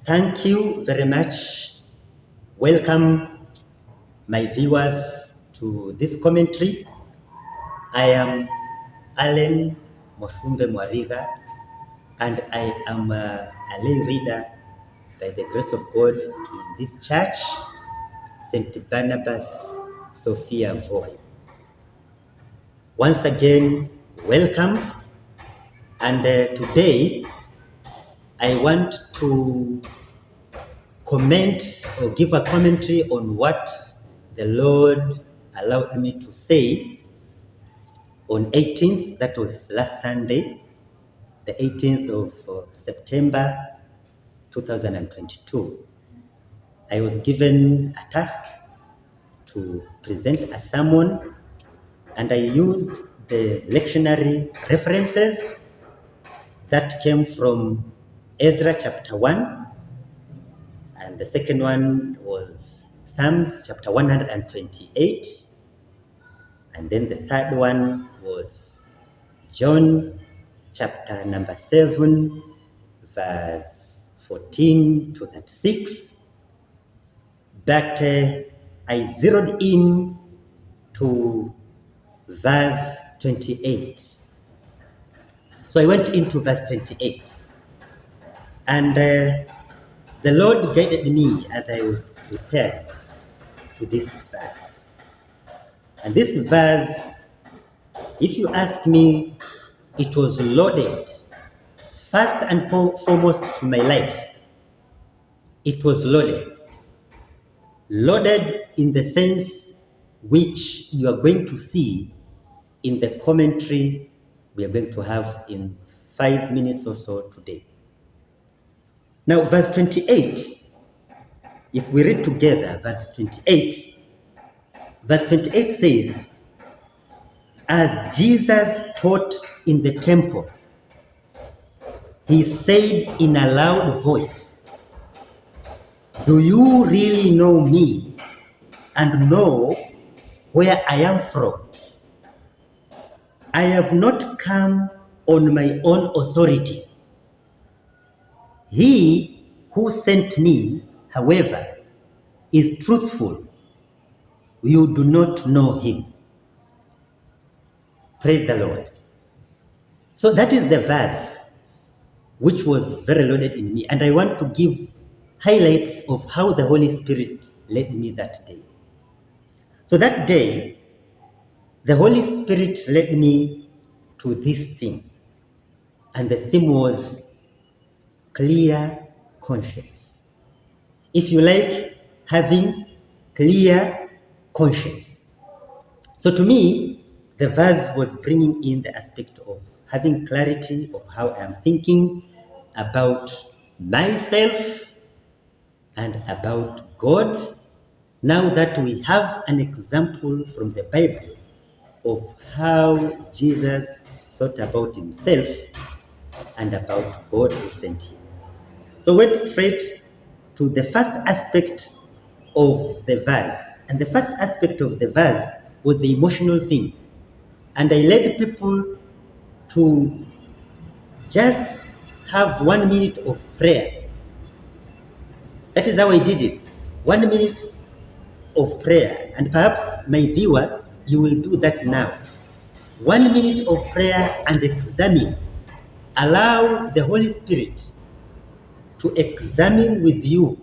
Thank you very much. Welcome, my viewers, to this commentary. I am Allen Moshumbe Mwariga, and I am a lay reader by the grace of God in this church, St. Barnabas Sophia Voi. Once again, welcome. And today, I want to comment or give a commentary on what the Lord allowed me to say on 18th, that was last Sunday, the 18th of September 2022. I was given a task to present a sermon, and I used the lectionary references that came from Ezra chapter 1, and the second one was Psalms chapter 128, and then the third one was John chapter number 7, verse 14 to 36. But I zeroed in to verse 28. So I went into verse 28. And the Lord guided me as I was prepared to this verse. And this verse, if you ask me, it was loaded first and foremost to my life. It was loaded. Loaded in the sense which you are going to see in the commentary we are going to have in 5 minutes or so today. Now, verse 28, if we read together, verse 28 says, as Jesus taught in the temple, he said in a loud voice, do you really know me and know where I am from? I have not come on my own authority. He who sent me, however, is truthful. You do not know him. Praise the Lord. So that is the verse which was very loaded in me, and I want to give highlights of how the Holy Spirit led me that day. So that day, the Holy Spirit led me to this theme, and the theme was clear conscience. If you like, having clear conscience. So to me, the verse was bringing in the aspect of having clarity of how I am thinking about myself and about God. Now that we have an example from the Bible of how Jesus thought about himself and about God who sent him. So went straight to the first aspect of the verse. And the first aspect of the verse was the emotional thing. And I led people to just have 1 minute of prayer. That is how I did it. 1 minute of prayer. And perhaps, my viewer, you will do that now. 1 minute of prayer and examine. Allow the Holy Spirit to examine with you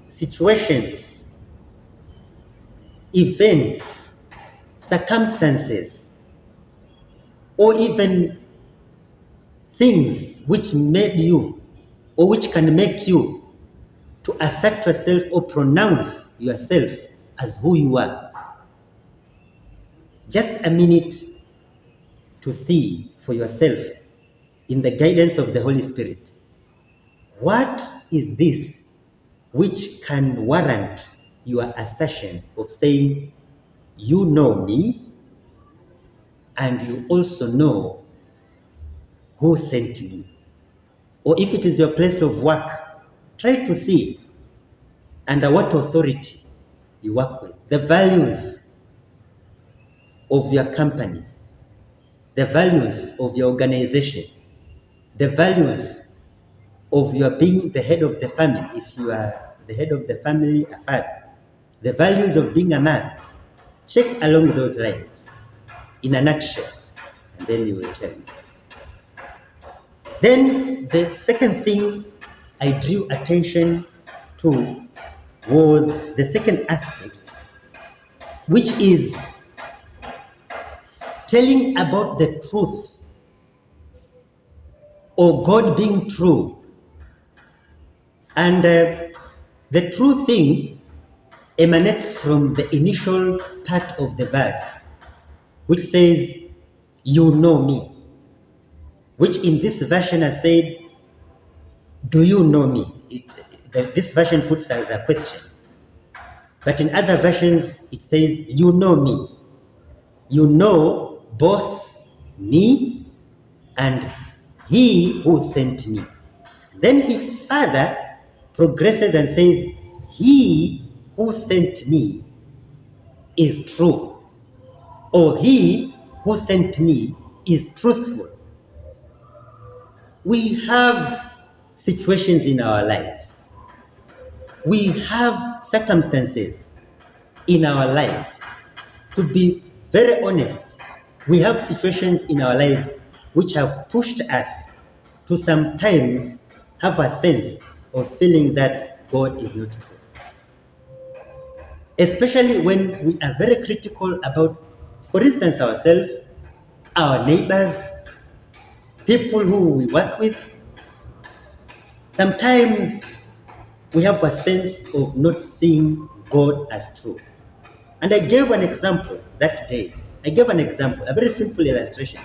situations, events, circumstances, or even things which made you or which can make you to assert yourself or pronounce yourself as who you are. Just a minute to see for yourself in the guidance of the Holy Spirit. What is this which can warrant your assertion of saying, you know me and you also know who sent me? Or if it is your place of work, try to see under what authority you work with, the values of your company, the values of your organization, the values of your being the head of the family, if you are the head of the family, a father, the values of being a man, check along those lines in a nutshell, and then you will tell me. Then the second thing I drew attention to was the second aspect, which is telling about the truth or God being true. And the true thing emanates from the initial part of the verse, which says, "You know me," which in this version I said, "Do you know me?" This version puts as a question. But in other versions, it says, "You know me." You know both me and he who sent me. Then he further progresses and says, "He who sent me is true," or "He who sent me is truthful." We have situations in our lives. We have circumstances in our lives. To be very honest, we have situations in our lives which have pushed us to sometimes have a sense of feeling that God is not true. Especially when we are very critical about, for instance, ourselves, our neighbors, people who we work with. Sometimes we have a sense of not seeing God as true. And I gave an example that day. I gave an example, a very simple illustration.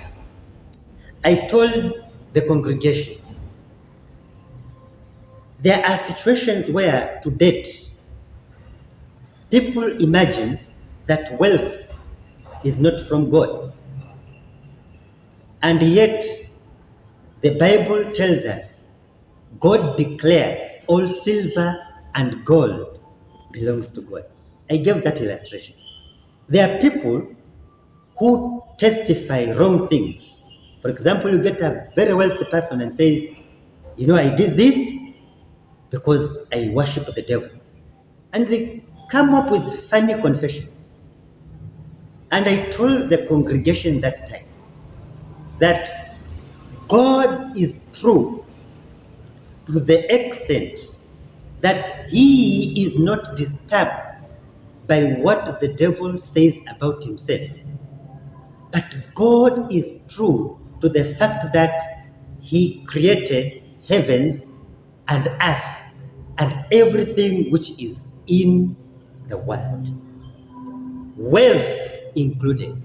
I told the congregation, there are situations where, to date, people imagine that wealth is not from God. And yet, the Bible tells us God declares all silver and gold belongs to God. I gave that illustration. There are people who testify wrong things. For example, you get a very wealthy person and says, I did this because I worship the devil. And they come up with funny confessions. And I told the congregation that time that God is true to the extent that he is not disturbed by what the devil says about himself. But God is true to the fact that he created heavens and earth and everything which is in the world. Wealth included,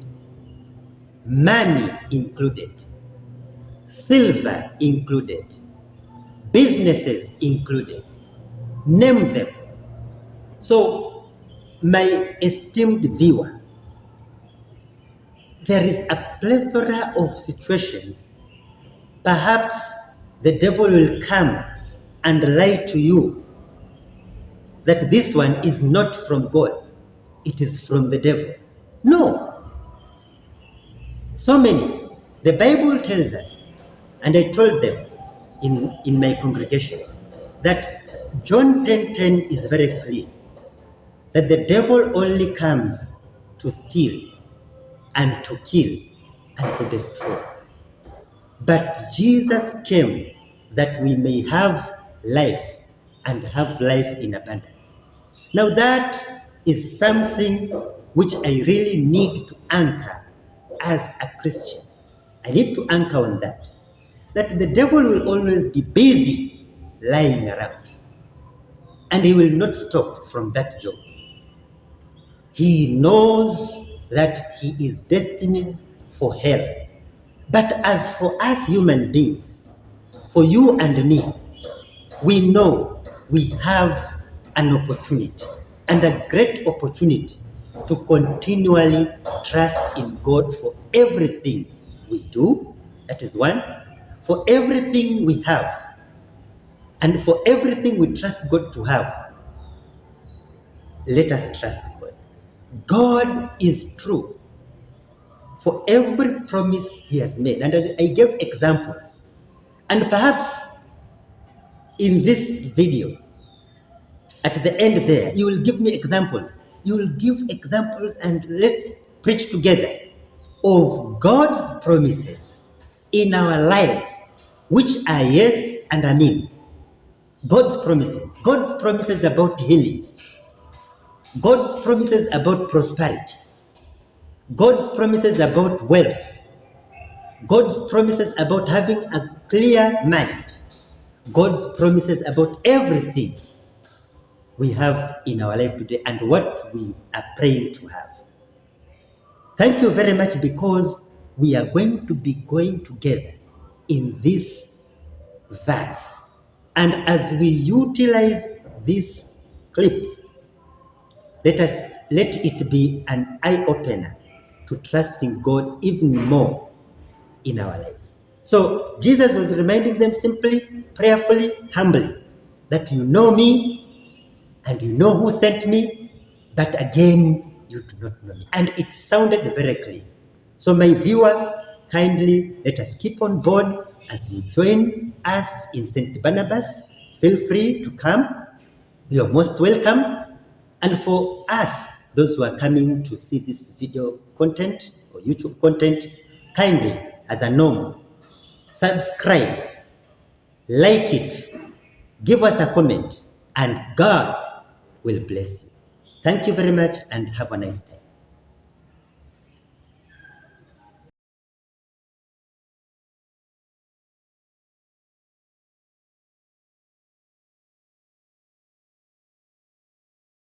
money included, silver included, businesses included. Name them. So, my esteemed viewer, there is a plethora of situations. Perhaps the devil will come and lie to you that this one is not from God, it is from the devil. No. So many. The Bible tells us, and I told them in my congregation, that John 10:10 is very clear, that the devil only comes to steal and to kill and to destroy. But Jesus came that we may have life and have life in abundance. Now that is something which I really need to anchor as a Christian. I need to anchor on that. That the devil will always be busy lying around. And he will not stop from that job. He knows that he is destined for hell. But as for us human beings, for you and me, we know we have an opportunity, and a great opportunity, to continually trust in God for everything we do. That is one. For everything we have, and for everything we trust God to have, let us trust God. God is true for every promise he has made. And I gave examples. And perhaps in this video, at the end there, you will give me examples. You will give examples and let's preach together of God's promises in our lives, which are yes and amen. God's promises. God's promises about healing. God's promises about prosperity. God's promises about wealth. God's promises about having a clear mind. God's promises about everything we have in our life today and what we are praying to have. Thank you very much, because we are going to be going together in this verse. And as we utilize this clip, let it be an eye-opener to trusting God even more in our lives. So Jesus was reminding them simply, prayerfully, humbly, that you know me and you know who sent me, but again you do not know me. And it sounded very clear. So my viewer, kindly let us keep on board as you join us in St. Barnabas. Feel free to come. You are most welcome. And for us, those who are coming to see this video content or YouTube content, kindly, as a norm, subscribe, like it, give us a comment, and God will bless you. Thank you very much and have a nice day.